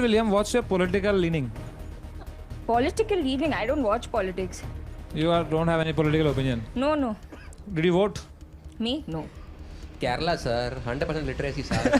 William, what's your political leaning? Political leaning? I don't watch politics. Don't have any political opinion. No. Did you vote? Me? No. Kerala sir 100% literacy sir.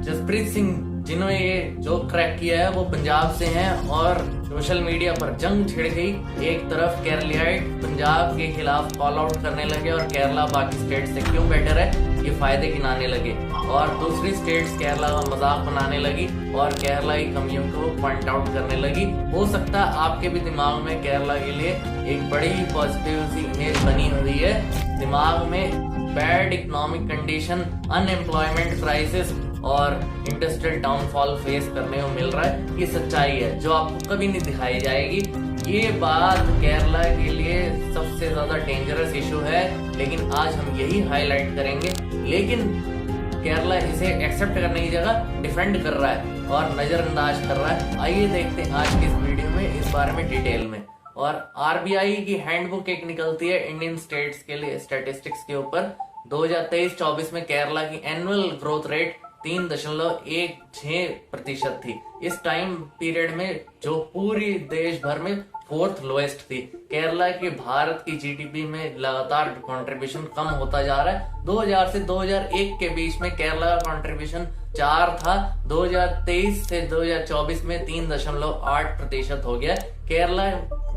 Jaspreet Singh जिन्होंने ये जो crack किया है वो पंजाब से हैं और सोशल मीडिया पर जंग छिड़ गई। एक तरफ केरलियाइट पंजाब के खिलाफ कॉल आउट करने लगे और केरला बाकी स्टेट से क्यों बेटर है ये फायदे गिनाने लगे, और दूसरी स्टेट्स केरला का मजाक बनाने लगी और केरला की कमियों को पॉइंट आउट करने लगी। हो सकता है आपके भी दिमाग में केरला के लिए एक बड़ी पॉजिटिव सी इमेज बनी हुई है। दिमाग में bad economic condition, unemployment crisis और इंडस्ट्रियल डाउनफॉल फेस करने को मिल रहा है। ये सच्चाई है जो आपको कभी नहीं दिखाई जाएगी। ये बात केरला के लिए सबसे ज्यादा डेंजरस इशू है, लेकिन आज हम यही हाईलाइट करेंगे। लेकिन केरला इसे एक्सेप्ट करने की जगह डिफेंड कर रहा है और नजरअंदाज कर रहा है। आइए देखते हैं आज की इस वीडियो में इस बारे में डिटेल में। और आरबीआई की हैंडबुक एक निकलती है इंडियन स्टेट्स के लिए स्टैटिस्टिक्स के ऊपर। 2023-24 में केरला की एनुअल ग्रोथ रेट 3.16% थी। इस टाइम पीरियड में जो पूरी देश भर में 4th लोएस्ट थी। केरला की भारत की जीडीपी में लगातार कंट्रीब्यूशन कम होता जा रहा है। 2000 से 2001 के बीच में केरला का कंट्रीब्यूशन 4 था। 2023 से 2024 में 3.8% हो गया। केरला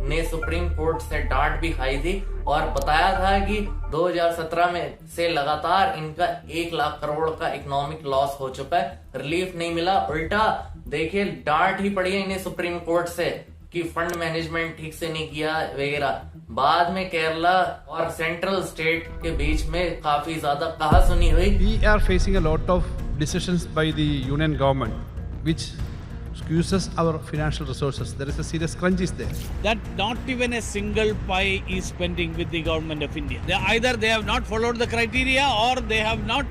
ने सुप्रीम कोर्ट से डांट भी खाई थी और बताया था कि 2017 में से लगातार इनका 1 लाख करोड़ का इकोनॉमिक लॉस हो चुका है। रिलीफ नहीं मिला, उल्टा देखिए डांट ही पड़ी है इन्हें सुप्रीम कोर्ट से कि फंड मैनेजमेंट ठीक से नहीं किया वगैरह। बाद में केरला और सेंट्रल स्टेट के बीच में काफी ज्यादा कहासुनी हुई। We are facing a lot of decisions by the union government which squeezes our financial resources. There is a serious crunch is there. That not even a single pie is spending with the government of India. Either they have not followed the criteria or they have not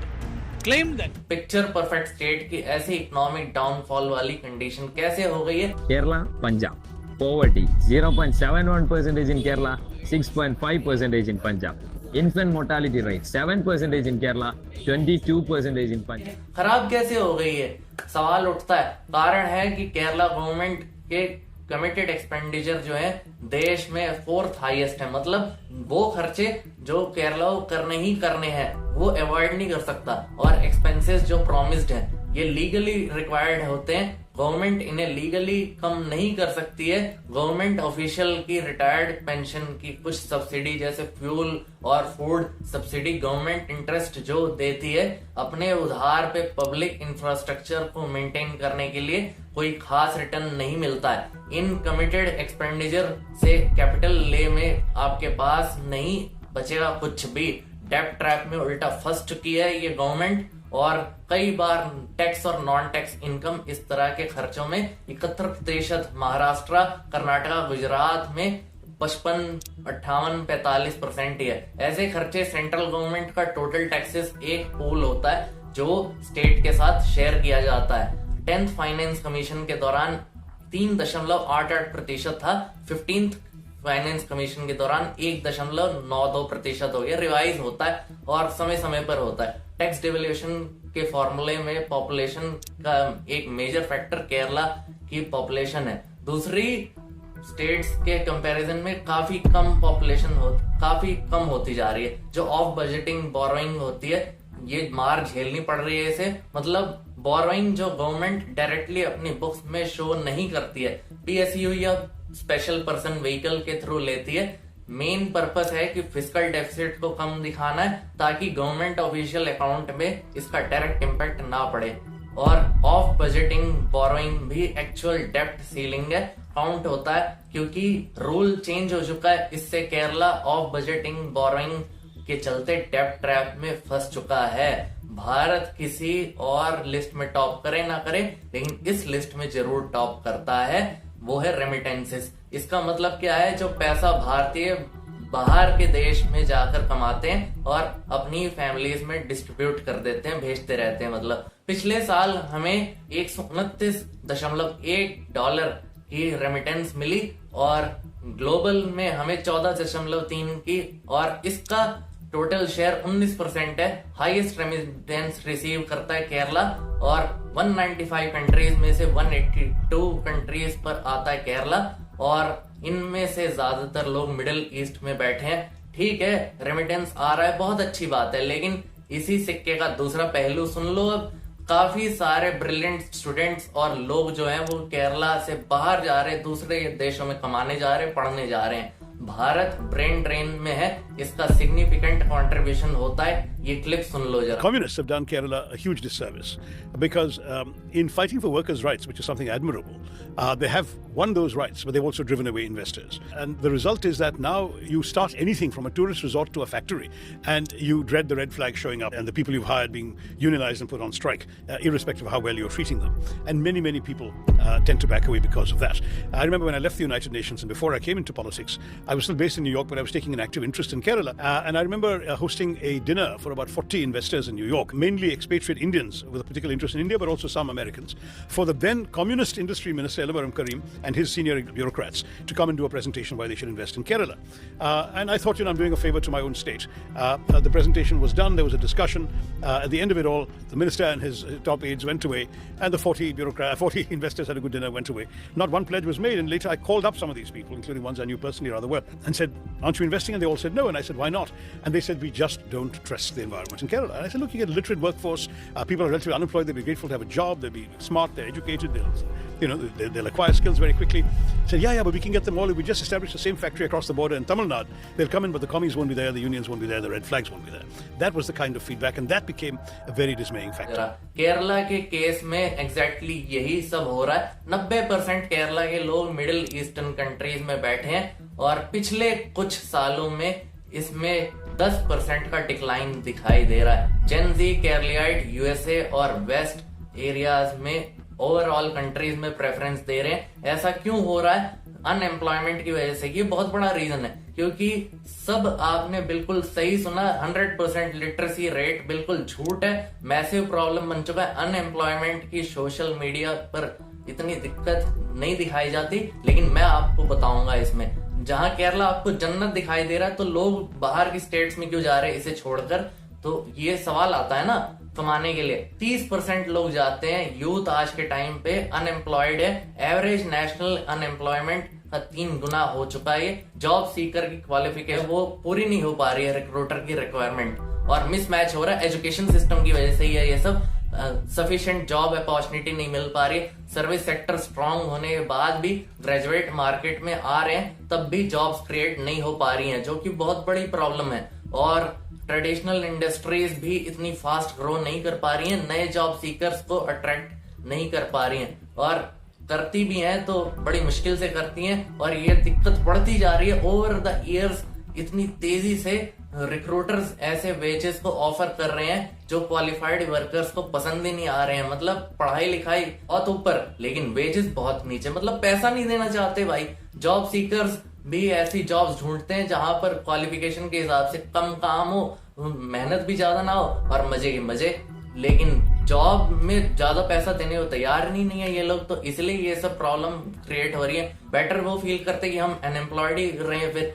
claimed that. Picture perfect state की ऐसी economic downfall वाली condition कैसे हो गई है? Kerala, Punjab. Poverty 0.71% in Kerala, 6.5% in Punjab. Infant mortality rate 7% in Kerala, 22% in Punjab. खराब कैसे हो गई है? सवाल उठता है। कारण है कि केरला गवर्नमेंट के कमिटेड एक्सपेंडिचर जो है देश में 4th हाईएस्ट है। मतलब वो खर्चे जो केरला को करने ही करने हैं वो अवॉइड नहीं कर सकता, और एक्सपेंसेस जो प्रॉमिस्ड हैं ये लीगली रिक्वायर्ड होते हैं। गवर्नमेंट इन्हें लीगली कम नहीं कर सकती है। गवर्नमेंट ऑफिशियल की रिटायर्ड पेंशन की कुछ सब्सिडी जैसे फ्यूल और फूड सब्सिडी गवर्नमेंट इंटरेस्ट जो देती है अपने उधार पे पब्लिक इंफ्रास्ट्रक्चर को मेंटेन करने के लिए कोई खास रिटर्न नहीं मिलता है। इन कमिटेड एक्सपेंडिचर से कैपिटल ले में आपके पास नहीं बचेगा कुछ भी। डेब्ट ट्रैप में उल्टा फंस चुकी है ये गवर्नमेंट, और कई बार टैक्स और नॉन टैक्स इनकम इस तरह के खर्चों में 71%, महाराष्ट्र, कर्नाटका, गुजरात में 55, 58, 45% ही है। ऐसे खर्चे सेंट्रल गवर्नमेंट का टोटल टैक्सेस एक पूल होता है जो स्टेट के साथ शेयर किया जाता है। 10th फाइनेंस कमीशन के दौरान 3.88% था। 15th फाइनेंस कमीशन के दौरान 1.92% हो गया। रिवाइज होता है और समय समय पर होता है। टैक्स डिवैल्यूएशन के फॉर्मूले में पॉपुलेशन का एक मेजर फैक्टर केरला की पॉपुलेशन है। दूसरी स्टेट्स के कंपैरिजन में काफी कम काफी कम होती जा रही है। जो ऑफ बजटिंग बोरोइंग होती है ये मार झेलनी पड़ रही है इसे। मतलब बोरोइंग जो गवर्नमेंट डायरेक्टली अपनी बुक्स में शो नहीं करती है, पीएसयू या स्पेशल पर्सन व्हीकल के थ्रू लेती है। मेन पर्पस है कि फिस्कल डेफिसिट को कम दिखाना है ताकि गवर्नमेंट ऑफिशियल अकाउंट में इसका डायरेक्ट इम्पैक्ट ना पड़े। और ऑफ बजटिंग बोरोइंग भी एक्चुअल डेप्ट सीलिंग है, काउंट होता है, क्योंकि रूल चेंज हो चुका है। इससे केरला ऑफ बजटिंग बोरोइंग के चलते डेब्ट ट्रैप में फंस चुका है। भारत किसी और लिस्ट में टॉप करे ना करे, लेकिन इस लिस्ट में जरूर टॉप करता है, वो है रेमिटेंसेस। इसका मतलब क्या है? जो पैसा भारतीय बाहर के देश में जाकर कमाते हैं और अपनी फैमिलीज में डिस्ट्रीब्यूट कर देते हैं, भेजते रहते हैं। मतलब पिछले साल हमें $129.1 की रेमिटेंस मिली और ग्लोबल में हमें 14.3 की, और इसका टोटल शेयर 19% है। हाईएस्ट रेमिटेंस रिसीव करता है केरला और 195 कंट्रीज में से 182 कंट्रीज पर आता है केरला और इनमें से ज्यादातर लोग मिडिल ईस्ट में बैठे हैं। ठीक है, रेमिटेंस आ रहा है, बहुत अच्छी बात है, लेकिन इसी सिक्के का दूसरा पहलू सुन लो। अब काफी सारे ब्रिलियंट स्टूडेंट्स और लोग जो हैं वो केरला से बाहर जा रहे हैं, दूसरे देशों में कमाने जा रहे हैं, पढ़ने जा रहे हैं। भारत ब्रेन ड्रेन में है, इसका सिग्निफिकेंट कंट्रीब्यूशन होता है। ये क्लिप सुन लो जरा। Communists have done Kerala a huge disservice because in fighting for workers' rights, which is something admirable, they have won those rights, but they've also driven away investors. And the result is that now you start anything from a tourist resort to a factory, and you dread the red flag showing up and the people you've hired being unionized and put on strike, irrespective of how well you're treating them. And many, many people tend to back away because of that. I remember when I left the United Nations and before I came into politics, I was still based in New York, but I was taking an active interest in Kerala. And I remember hosting a dinner for about 40 investors in New York, mainly expatriate Indians with a particular interest in India, but also some Americans, for the then Communist Industry Minister Elabaram Karim and his senior bureaucrats to come and do a presentation why they should invest in Kerala. And I thought, I'm doing a favor to my own state. The presentation was done, there was a discussion. At the end of it all, the minister and his top aides went away, and the 40 investors had a good dinner, went away. Not one pledge was made, and later I called up some of these people, including ones I knew personally rather well, and said, aren't you investing? And they all said no. And I said, why not? And they said, we just don't trust the environment in Kerala. And I said, look, you get a literate workforce. People are relatively unemployed. They'll be grateful to have a job. They'll be smart. They're educated. They'll acquire skills very quickly. I said, yeah, but we can get them all. If we just establish the same factory across the border in Tamil Nadu, they'll come in, but the commies won't be there. The unions won't be there. The red flags won't be there. That was the kind of feedback, and that became a very dismaying factor. Kerala के case में exactly यही सब हो रहा है। 90% केरला के लोग middle eastern countries में बैठे हैं और पिछले कुछ सालों में इसमें 10% का डिक्लाइन दिखाई दे रहा है। जेन जी केरलियाइट यूएसए और वेस्ट एरियाज में ओवरऑल कंट्रीज में प्रेफरेंस दे रहे हैं। ऐसा क्यों हो रहा है? अनएम्प्लॉयमेंट की वजह से। ये बहुत बड़ा रीजन है, क्योंकि सब आपने बिल्कुल सही सुना, 100% लिटरेसी रेट बिल्कुल झूठ है। मैसिव प्रॉब्लम बन चुका है अनएम्प्लॉयमेंट की। सोशल मीडिया पर इतनी दिक्कत नहीं दिखाई जाती, लेकिन मैं आपको बताऊंगा इसमें। जहां केरला आपको जन्नत दिखाई दे रहा है, तो लोग बाहर की स्टेट्स में क्यों जा रहे हैं इसे छोड़कर? तो ये सवाल आता है ना, कमाने के लिए 30% लोग जाते हैं। यूथ आज के टाइम पे अनएम्प्लॉयड है। एवरेज नेशनल अनएम्प्लॉयमेंट का 3 गुना हो चुका है। जॉब सीकर की क्वालिफिकेशन वो पूरी नहीं हो पा रही है, रिक्रूटर की रिक्वायरमेंट, और मिसमैच हो रहा है एजुकेशन सिस्टम की वजह से ही है ये सब। सफिशिएंट जॉब अपॉर्चुनिटी नहीं मिल पा रही। सर्विस सेक्टर स्ट्रांग होने के बाद भी ग्रेजुएट मार्केट में आ रहे हैं, तब भी जॉब्स क्रिएट नहीं हो पा रही हैं, जो कि बहुत बड़ी प्रॉब्लम है। और ट्रेडिशनल इंडस्ट्रीज भी इतनी फास्ट ग्रो नहीं कर पा रही हैं, नए जॉब सीकर्स को अट्रैक्ट नहीं कर पा रही हैं, और करती भी हैं तो बड़ी मुश्किल से करती हैं, और ये दिक्कत बढ़ती जा रही है ओवर द ईयर्स। इतनी तेजी से रिक्रूटर्स ऐसे वेजेस को ऑफर कर रहे हैं जो क्वालिफाइड वर्कर्स को पसंद ही नहीं आ रहे हैं। मतलब पढ़ाई लिखाई बहुत ऊपर, लेकिन वेजेस बहुत नीचे, मतलब पैसा नहीं देना चाहते भाई। जॉब सीकर्स भी ऐसी जॉब्स ढूंढते हैं जहां पर क्वालिफिकेशन के हिसाब से कम काम हो, मेहनत भी ज्यादा ना हो और मजे के मजे, लेकिन जॉब में ज्यादा पैसा देने को तैयार नहीं है ये लोग। तो इसलिए ये सब प्रॉब्लम क्रिएट हो रही है। बेटर वो फील करते कि हम अनएम्प्लॉयड ही रहे हैं फिर,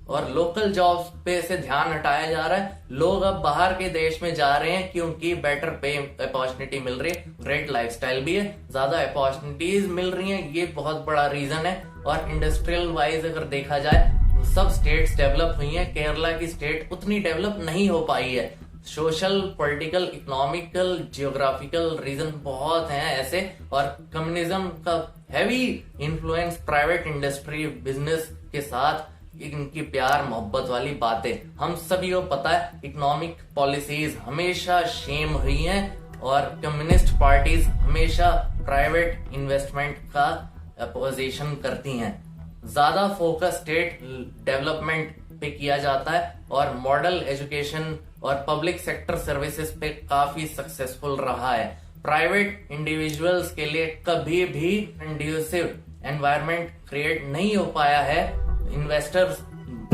और लोकल जॉब्स पे से ध्यान हटाया जा रहा है। लोग अब बाहर के देश में जा रहे हैं क्योंकि बेटर पे अपॉर्चुनिटी मिल रही है, ग्रेट लाइफस्टाइल भी है, ज्यादा अपॉर्चुनिटीज मिल रही हैं, ये बहुत बड़ा रीजन है। और इंडस्ट्रियल वाइज अगर देखा जाए, सब स्टेट्स डेवलप हुई हैं, केरला की स्टेट उतनी डेवलप नहीं हो पाई है। Social, political, economical, geographical region बहुत हैं ऐसे, और कम्युनिज्म का heavy influence private industry business के साथ, इनकी प्यार मोहब्बत वाली बातें हम सभी को पता है। इकोनॉमिक पॉलिसीज हमेशा शेम हुई हैं, और कम्युनिस्ट पार्टीज हमेशा प्राइवेट इन्वेस्टमेंट का अपोजिशन करती हैं। ज्यादा फोकस स्टेट डेवलपमेंट पे किया जाता है, और मॉडल एजुकेशन और पब्लिक सेक्टर सर्विसेज पे काफी सक्सेसफुल रहा है। प्राइवेट इंडिविजुअल्स के लिए कभी भी कंड्यूसिव एनवायरनमेंट क्रिएट नहीं हो पाया है। इन्वेस्टर्स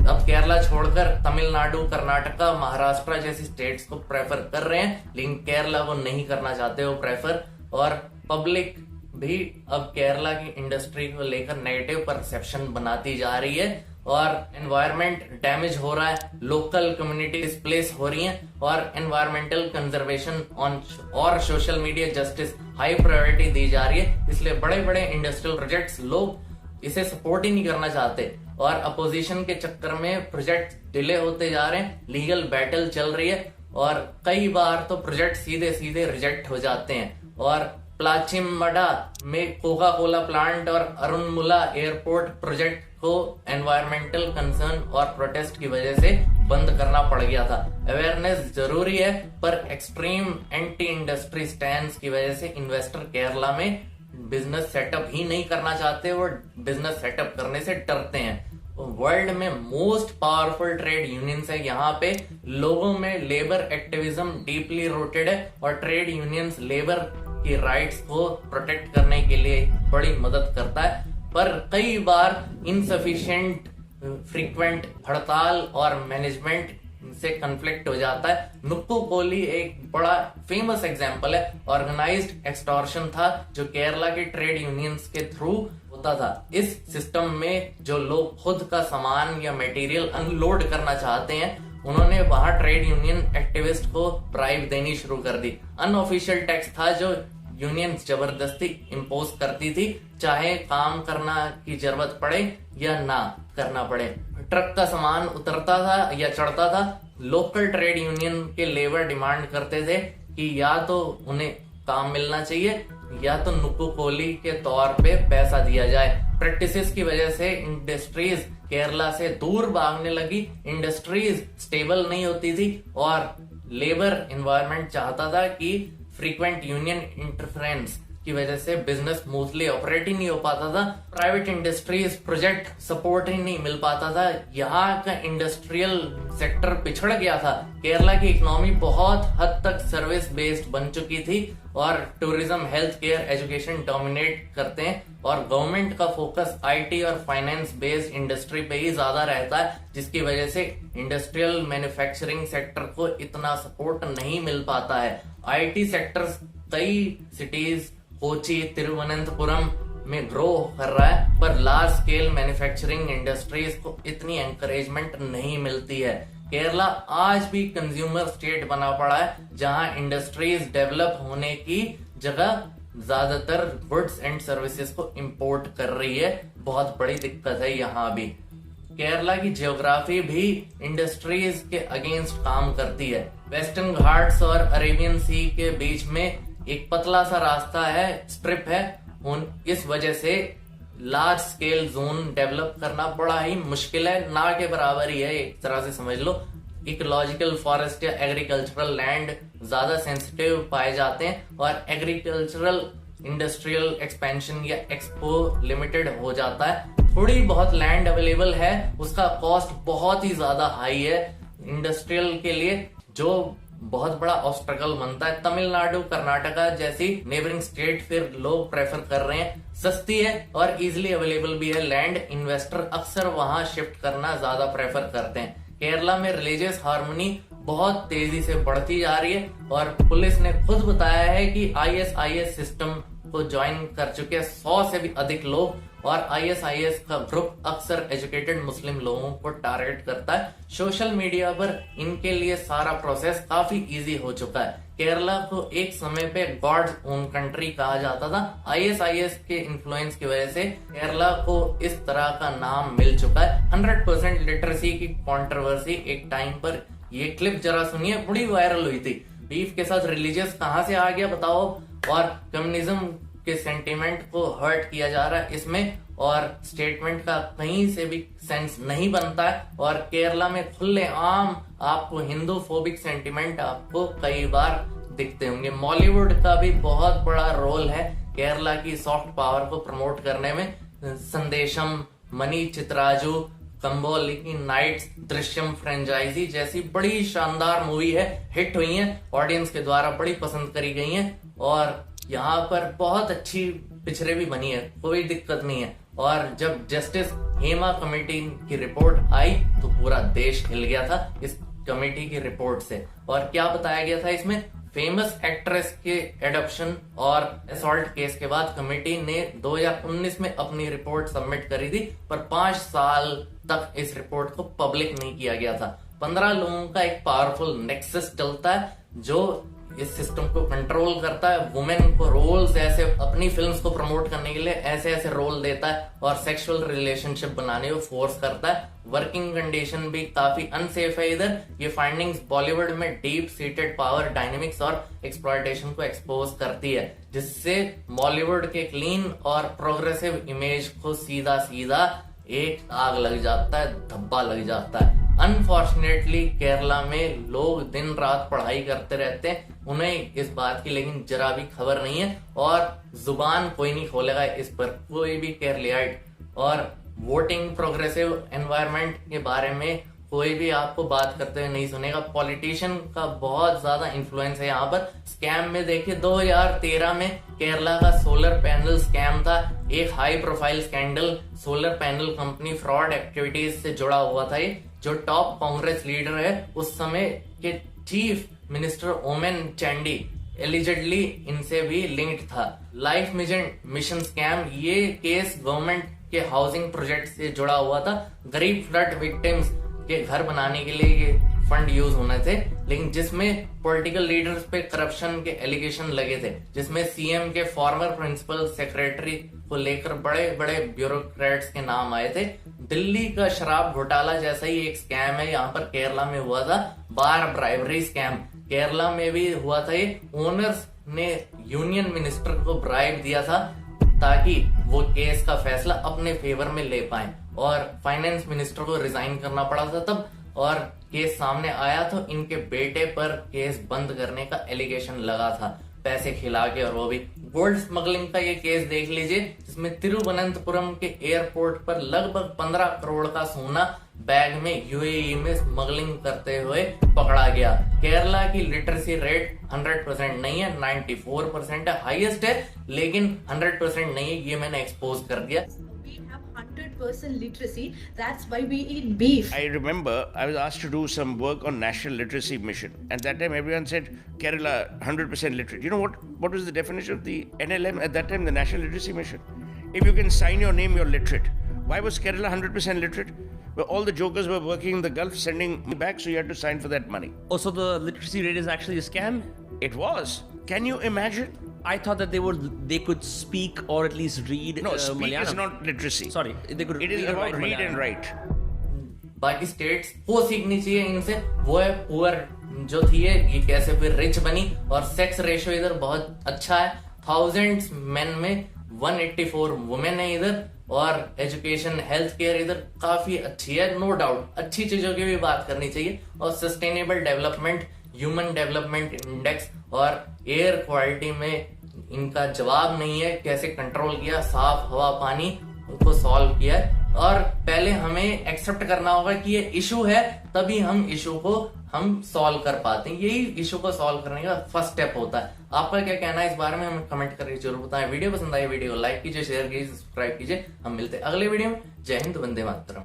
अब केरला छोड़कर तमिलनाडु, कर्नाटका, महाराष्ट्र जैसी स्टेट्स को प्रेफर कर रहे हैं, लेकिन केरला को नहीं करना चाहते वो प्रेफर। और पब्लिक भी अब केरला की इंडस्ट्री को लेकर नेगेटिव परसेप्शन बनाती जा रही है, और एनवायरमेंट डैमेज हो रहा है, लोकल कम्युनिटी डिस्प्लेस हो रही हैं और एनवायरमेंटल कंजर्वेशन और social media justice high priority दी जा रही है। इसलिए बड़े बड़े इंडस्ट्रियल प्रोजेक्ट्स लोग इसे सपोर्ट ही नहीं करना चाहते और अपोजिशन के चक्कर में प्रोजेक्ट डिले होते जा रहे हैं, लीगल बैटल चल रही है और कई बार तो प्रोजेक्ट सीधे सीधे रिजेक्ट हो जाते हैं। और प्लाचिमडा में कोका कोला प्लांट और अरुणमुला एयरपोर्ट प्रोजेक्ट को एनवायरमेंटल कंसर्न और प्रोटेस्ट की वजह से बंद करना पड़ गया था। अवेयरनेस जरूरी है पर एक्सट्रीम एंटी इंडस्ट्री स्टैंड्स की वजह से इन्वेस्टर केरला में बिजनेस सेटअप ही नहीं करना चाहते, वो बिजनेस सेटअप करने से डरते हैं। वर्ल्ड में मोस्ट पावरफुल ट्रेड यूनियंस है, यहाँ पे लोगों में लेबर एक्टिविज्म डीपली रूटेड है और ट्रेड यूनियंस लेबर की राइट्स को प्रोटेक्ट करने के लिए बड़ी मदद करता है। पर कई बार इनसफिशिएंट फ्रीक्वेंट हड़ताल और मैनेजमेंट से कन्फ्लिक्ट हो जाता है। नुक्कू कोली एक बड़ा फेमस एग्जांपल है, ऑर्गेनाइज्ड एक्सटॉर्शन था जो केरला के ट्रेड यूनियंस के थ्रू होता था। इस सिस्टम में जो लोग खुद का सामान या मटेरियल अनलोड करना चाहते हैं, उन्होंने वहां ट्रेड यूनियन एक्टिविस्ट को ब्राइब देनी शुरू कर दी। अनऑफिशियल टैक्स था जो यूनियन जबरदस्ती इम्पोज करती थी, चाहे काम करना की जरूरत पड़े या ना करना पड़े। ट्रक का सामान उतरता था या चढ़ता था, लोकल ट्रेड यूनियन के लेबर डिमांड करते थे कि या तो उन्हें काम मिलना चाहिए या तो नुक्कू कोली के तौर पे पैसा दिया जाए। प्रैक्टिसेस की वजह से इंडस्ट्रीज केरला से दूर भागने लगी, इंडस्ट्रीज स्टेबल नहीं होती थी और लेबर एनवायरनमेंट चाहता था कि फ्रीक्वेंट यूनियन इंटरफेरेंस की वजह से बिजनेस स्मूथली ऑपरेट ही नहीं हो पाता था। प्राइवेट इंडस्ट्रीज प्रोजेक्ट सपोर्ट ही नहीं मिल पाता था। यहाँ का इंडस्ट्रियल सेक्टर पिछड़ गया था। केरला की इकोनॉमी बहुत हद तक सर्विस बेस्ड बन चुकी थी और tourism, health care, education dominate करते हैं और गवर्नमेंट का फोकस आईटी और फाइनेंस बेस्ड इंडस्ट्री पे ही ज्यादा रहता है, जिसकी वजह से इंडस्ट्रियल मैन्युफैक्चरिंग सेक्टर को इतना सपोर्ट नहीं मिल पाता है। आईटी सेक्टर कई सिटीज कोची, तिरुवनंतपुरम में ग्रो कर रहा है पर लार्ज स्केल मैन्युफैक्चरिंग इंडस्ट्रीज को इतनी एनकरेजमेंट नहीं मिलती है। केरला आज भी कंज्यूमर स्टेट बना पड़ा है जहां इंडस्ट्रीज डेवलप होने की जगह ज्यादातर गुड्स एंड सर्विसेज को इंपोर्ट कर रही है। बहुत बड़ी दिक्कत है यहाँ भी। केरला की जियोग्राफी भी इंडस्ट्रीज के अगेंस्ट काम करती है। वेस्टर्न घाट्स और अरेबियन सी के बीच में एक पतला सा रास्ता है, स्ट्रिप है। इस वजह से लार्ज स्केल जोन डेवलप करना बड़ा ही मुश्किल है, ना के बराबर ही है, एक तरह से समझ लो। इकोलॉजिकल फॉरेस्ट या एग्रीकल्चरल लैंड ज्यादा सेंसिटिव पाए जाते हैं और एग्रीकल्चरल इंडस्ट्रियल एक्सपेंशन या एक्सपो लिमिटेड हो जाता है। थोड़ी बहुत लैंड अवेलेबल है, उसका कॉस्ट बहुत ही ज्यादा हाई है इंडस्ट्रियल के लिए, जो बहुत बड़ा ऑब्स्टेकल बनता है। तमिलनाडु, कर्नाटका जैसी नेबरिंग स्टेट फिर लोग प्रेफर कर रहे हैं, सस्ती है और इजीली अवेलेबल भी है लैंड। इन्वेस्टर अक्सर वहां शिफ्ट करना ज्यादा प्रेफर करते हैं। केरला में रिलीजियस हार्मनी बहुत तेजी से बढ़ती जा रही है और पुलिस ने खुद बताया है कि ISIS सिस्टम को ज्वाइन कर चुके हैं 100 से भी अधिक लोग और ISIS का ग्रुप अक्सर एजुकेटेड मुस्लिम लोगों को टारगेट करता है। सोशल मीडिया पर इनके लिए सारा प्रोसेस काफी इजी हो चुका है। केरला को एक समय पे गॉड्स ओन कंट्री कहा जाता था। ISIS के इन्फ्लुएंस की वजह से केरला को इस तरह का नाम मिल चुका है। 100% लिटरेसी की कंट्रोवर्सी एक टाइम पर, ये क्लिप जरा सुनिए, बड़ी वायरल हुई थी। बीफ के साथ रिलीजियस कहां से आ गया बताओ, और कम्युनिज्म के सेंटिमेंट को हर्ट किया जा रहा है इसमें और स्टेटमेंट का कहीं से भी सेंस नहीं बनता है। और केरला में खुले आम आपको हिंदू फोबिक सेंटिमेंट आपको कई बार दिखते होंगे। बॉलीवुड का भी बहुत बड़ा रोल है केरला की सॉफ्ट पावर को प्रमोट करने में। संदेशम, मनी चित्राजू, कंबोली की नाइट्स, दृश्यम फ्रेंचाइजी जैसी बड़ी शानदार मूवी है, हिट हुई है, ऑडियंस के द्वारा बड़ी पसंद करी गई है और यहाँ पर बहुत अच्छी पिक्चरें भी बनी है, कोई दिक्कत नहीं है। और जब जस्टिस हेमा कमेटी की रिपोर्ट आई तो पूरा देश हिल गया था इस कमेटी की रिपोर्ट से। और क्या बताया गया था इसमें, फेमस एक्ट्रेस के एडॉप्शन और असॉल्ट केस के बाद कमेटी ने 2019 में अपनी रिपोर्ट सबमिट करी थी, पर 5 साल तक इस रिपोर्ट को पब्लिक नहीं किया गया था। 15 लोगों का एक पावरफुल नेक्सस चलता है जो इस सिस्टम को कंट्रोल करता है। वुमेन को रोल्स ऐसे अपनी फिल्म्स को प्रमोट करने के लिए ऐसे ऐसे रोल देता है और सेक्सुअल रिलेशनशिप बनाने को फोर्स करता है। वर्किंग कंडीशन भी काफी अनसेफ है इधर। ये फाइंडिंग्स बॉलीवुड में डीप सीटेड पावर डायनेमिक्स और एक्सप्लॉयटेशन को एक्सपोज करती है, जिससे बॉलीवुड के क्लीन और प्रोग्रेसिव इमेज को सीधा सीधा एक आग लग जाता है, धब्बा लग जाता है। अनफॉर्चुनेटली केरला में लोग दिन रात पढ़ाई करते रहते हैं, उन्हें इस बात की लेकिन जरा भी खबर नहीं है और जुबान कोई नहीं खोलेगा इस पर, कोई भी केरलियाइट। और वोटिंग प्रोग्रेसिव एनवायरनमेंट के बारे में कोई भी आपको बात करते हुए नहीं सुनेगा। पॉलिटिशियन का बहुत ज्यादा इन्फ्लुएंस है यहाँ पर। स्कैम में देखिए 2013 में केरला का सोलर पैनल स्कैम था, एक high profile scandal. Solar panel company fraud activities से जुड़ा हुआ था। ये जो टॉप कांग्रेस लीडर है उस समय के चीफ मिनिस्टर ओमेन चैंडी एलिजिडली इनसे भी लिंक्ड था। लाइफ मिशन स्कैम, ये केस गवर्नमेंट के हाउसिंग प्रोजेक्ट से जुड़ा हुआ था। गरीब फ्लड विक्टिम्स के घर बनाने के लिए ये फंड यूज होने थे, लेकिन जिसमें पॉलिटिकल लीडर्स पे करप्शन के एलिगेशन लगे थे, जिसमें सीएम के फॉर्मर प्रिंसिपल सेक्रेटरी को लेकर बड़े बड़े ब्यूरोक्रेट्स के नाम आए थे। दिल्ली का शराब घोटाला जैसा ही एक स्कैम है यहाँ पर केरला में हुआ था, बार ब्राइबरी स्कैम। केरला में भी हुआ था ये। ओनर्स ने यूनियन मिनिस्टर को ब्राइब दिया था ताकि वो केस का फैसला अपने फेवर में ले पाए और फाइनेंस मिनिस्टर को रिजाइन करना पड़ा था तब। और केस सामने आया तो इनके बेटे पर केस बंद करने का एलिगेशन लगा था, पैसे खिला के। और वो भी गोल्ड स्मगलिंग का ये केस देख लीजिए, जिसमें तिरुवनंतपुरम के एयरपोर्ट पर लगभग 15 करोड़ का सोना बैग में यूएई में स्मगलिंग करते हुए पकड़ा गया। केरला की लिटरेसी रेट 100% नहीं है, 94% है, हाईएस्ट है, लेकिन 100% नहीं है। ये मैंने एक्सपोज कर दिया। 100% literacy. That's why we eat beef. I remember I was asked to do some work on National Literacy Mission, and that time everyone said Kerala 100% literate. You know what was the definition of the NLM at that time, the National Literacy Mission? If you can sign your name, you're literate. Why was Kerala 100% literate? Well, all the jokers were working in the Gulf, sending money back, so you had to sign for that money. Also, the literacy rate is actually a scam? It was. Can you imagine? I thought that they could speak or at least read No, speak Malayalam. is not literacy. Sorry, they could It is read about and read and Malayalam. write. बाकी states को सीखनी चाहिए इनसे। वो है poor जो थी ये कैसे फिर रिच बनी। और सेक्स रेशियो इधर बहुत अच्छा है, 1000 मेन में 184 वुमेन है इधर। और एजुकेशन हेल्थ केयर इधर काफी अच्छी है, नो डाउट। अच्छी चीजों की भी बात करनी चाहिए। और sustainable development, human development index और एयर क्वालिटी में इनका जवाब नहीं है। कैसे कंट्रोल किया, साफ हवा पानी उनको सॉल्व किया है। और पहले हमें एक्सेप्ट करना होगा कि ये इशू है, तभी हम इशू को हम सॉल्व कर पाते हैं। यही इशू को सॉल्व करने का फर्स्ट स्टेप होता है। आपका क्या कहना है इस बारे में हमें कमेंट करके जरूर बताएं। वीडियो पसंद आई वीडियो को लाइक कीजिए, शेयर कीजिए, सब्सक्राइब कीजिए। हम मिलते हैं अगले वीडियो में। जय हिंद, वंदे मातरम।